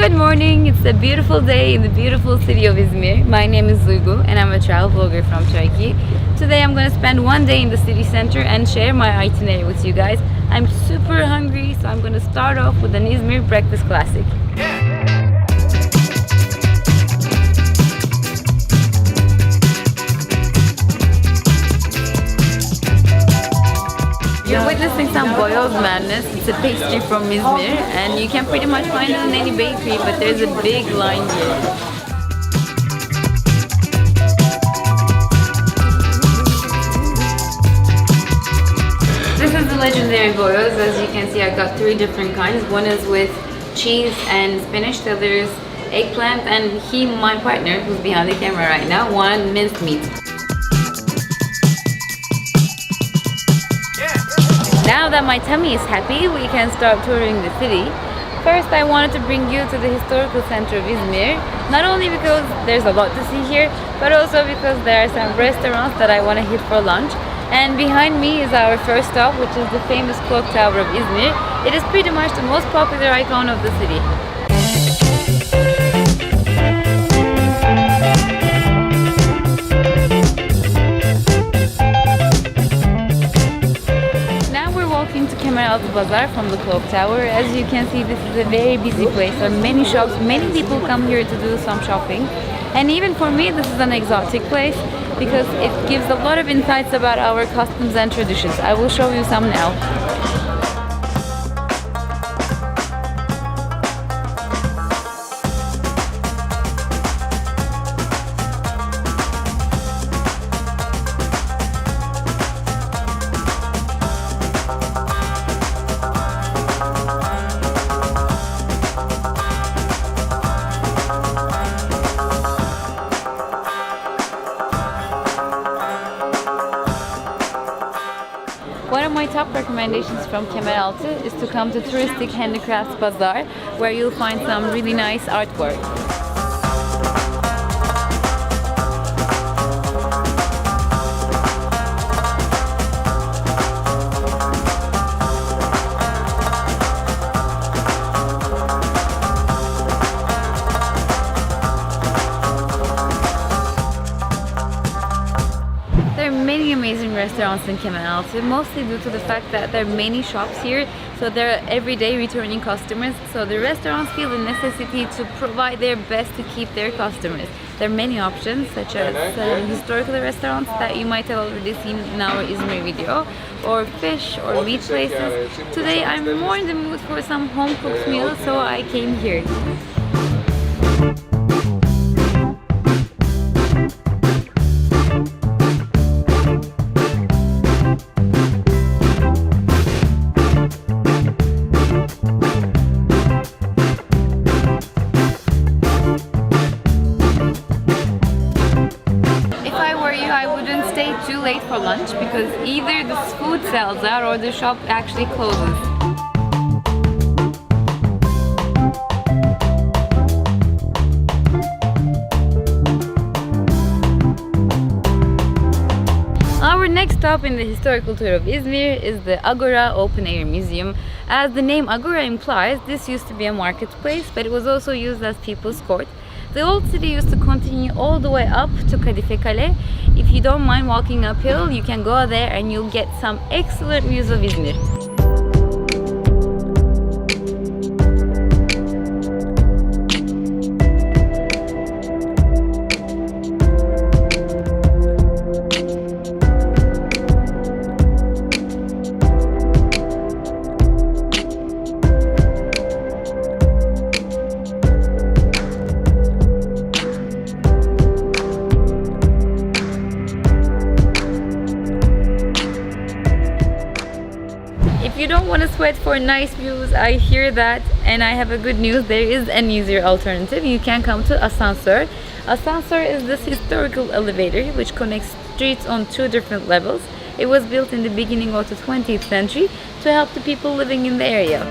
Good morning, it's a beautiful day in the beautiful city of İzmir. My name is Duygu and I'm a travel vlogger from Turkey. Today I'm going to spend one day in the city center and share my itinerary with you guys. I'm super hungry, so I'm going to start off with an İzmir breakfast classic. You're witnessing some boyoz madness. It's a pastry from İzmir and you can pretty much find it in any bakery, but there's a big line here. This is the legendary boyoz. As you can see, I got three different kinds. One is with cheese and spinach, the other is eggplant, and my partner, who's behind the camera right now, wanted minced meat. Now that my tummy is happy, we can start touring the city. First, I wanted to bring you to the historical center of İzmir, not only because there's a lot to see here, but also because there are some restaurants that I want to hit for lunch. And behind me is our first stop, which is the famous clock tower of İzmir. It is pretty much the most popular icon of the city. Kemeraltı Bazaar from the clock tower. As you can see, this is a very busy place. There are many shops, many people come here to do some shopping. And even for me, this is an exotic place because it gives a lot of insights about our customs and traditions. I will show you some now. One of my top recommendations from Kemeraltı is to come to Touristic Handicrafts Bazaar, where you'll find some really nice artwork. Many amazing restaurants in Kemeraltı, mostly due to the fact that there are many shops here, so there are everyday returning customers, so the restaurants feel the necessity to provide their best to keep their customers. There are many options, such as historical restaurants that you might have already seen in our İzmir video, or fish or meat places. Today I'm more in the mood for some home-cooked meal, so I came here. Too late for lunch because either the food sells out or the shop actually closes. Our next stop in the historical tour of İzmir is the Agora Open Air Museum. As the name Agora implies, this used to be a marketplace, but it was also used as people's court. The old city used to continue all the way up to Kadife Kale. If you don't mind walking uphill, you can go there and you'll get some excellent views of İzmir. If you don't want to sweat for nice views, I hear that, and I have a good news. There is an easier alternative. You can come to Asansör. Asansör is this historical elevator which connects streets on two different levels. It was built in the beginning of the 20th century to help the people living in the area.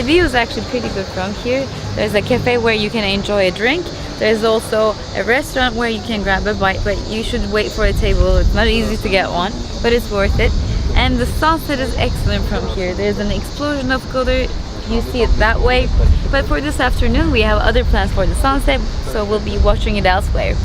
views actually pretty good from here. There's a cafe where you can enjoy a drink. There's also a restaurant where you can grab a bite, but you should wait for a table. It's not easy to get one, but it's worth it. And the sunset is excellent from here. There's an explosion of color. You see it that way. But for this afternoon, we have other plans for the sunset, so we'll be watching it elsewhere.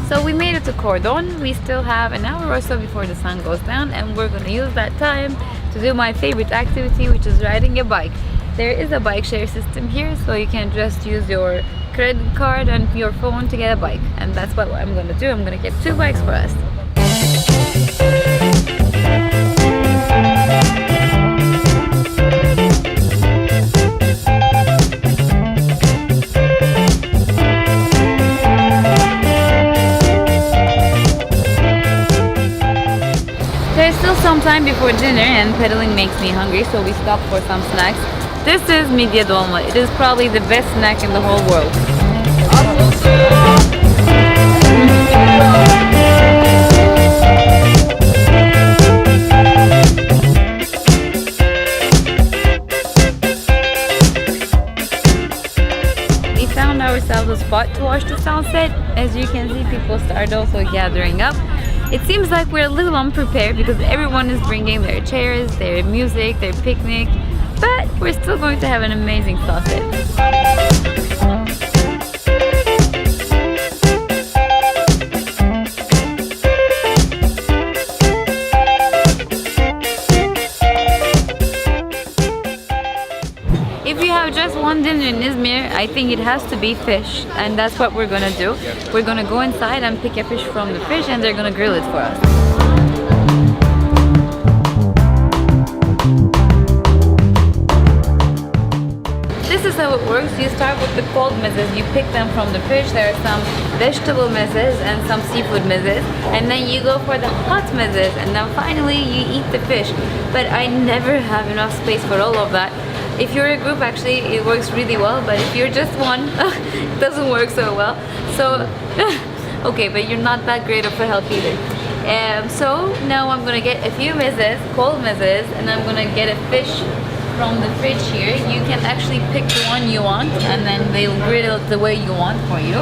So we made it to Cordon. We still have an hour or so before the sun goes down, and we're gonna use that time to do my favorite activity, which is riding a bike. There is a bike share system here, so you can just use your credit card and your phone to get a bike. And that's what I'm gonna do. I'm gonna get 2 bikes for us. There's still some time before dinner and pedaling makes me hungry, so we stopped for some snacks. This is midye dolma. It is probably the best snack in the whole world. We found ourselves a spot to watch the sunset. As you can see, people started also gathering up. It seems like we're a little unprepared because everyone is bringing their chairs, their music, their picnic, but we're still going to have an amazing sunset. If you have just one dinner in Izmir, I think it has to be fish, and that's what we're gonna do. We're gonna go inside and pick a fish from the fish, and they're gonna grill it for us. This is how it works. You start with the cold mezes. You pick them from the fish. There are some vegetable mezes and some seafood mezes, and then you go for the hot mezes, and then finally you eat the fish. But I never have enough space for all of that. If you're a group, actually, it works really well, but if you're just one, it doesn't work so well. So, okay, but you're not that great of a help either. So now I'm gonna get a few mezes, cold mezes, and I'm gonna get a fish from the fridge here. You can actually pick the one you want, and then they'll grill it the way you want for you.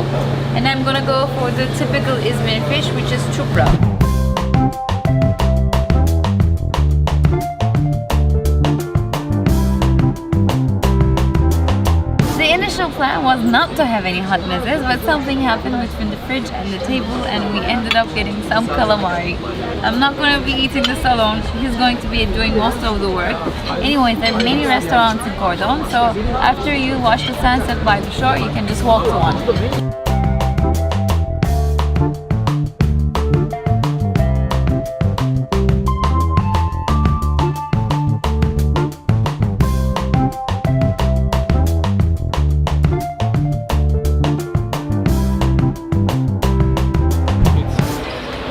And I'm gonna go for the typical Izmir fish, which is chupra. The initial plan was not to have any hot mezes, but something happened between the fridge and the table, and we ended up getting some calamari. I'm not going to be eating this alone. He's going to be doing most of the work. Anyways, there are many restaurants in Cordon, so after you watch the sunset by the shore, you can just walk to one.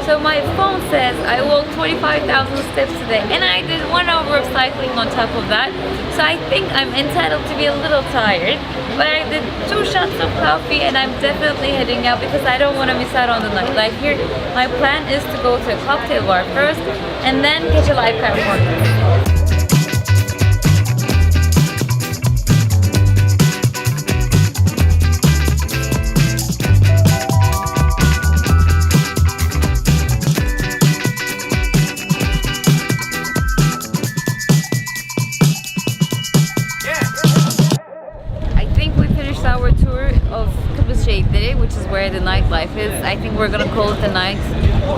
So my phone says I walked 25,000 steps today, and I did 1 hour of cycling on top of that. So I think I'm entitled to be a little tired, but I did 2 shots of coffee, and I'm definitely heading out because I don't want to miss out on the nightlife here. My plan is to go to a cocktail bar first and then catch a live performance. Our tour of which is where the nightlife is. I think we're gonna call it a night.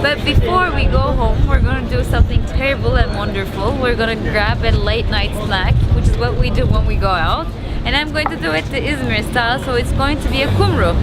But before we go home, we're gonna do something terrible and wonderful. We're gonna grab a late night snack, which is what we do when we go out. And I'm going to do it the Izmir style, so it's going to be a kumru.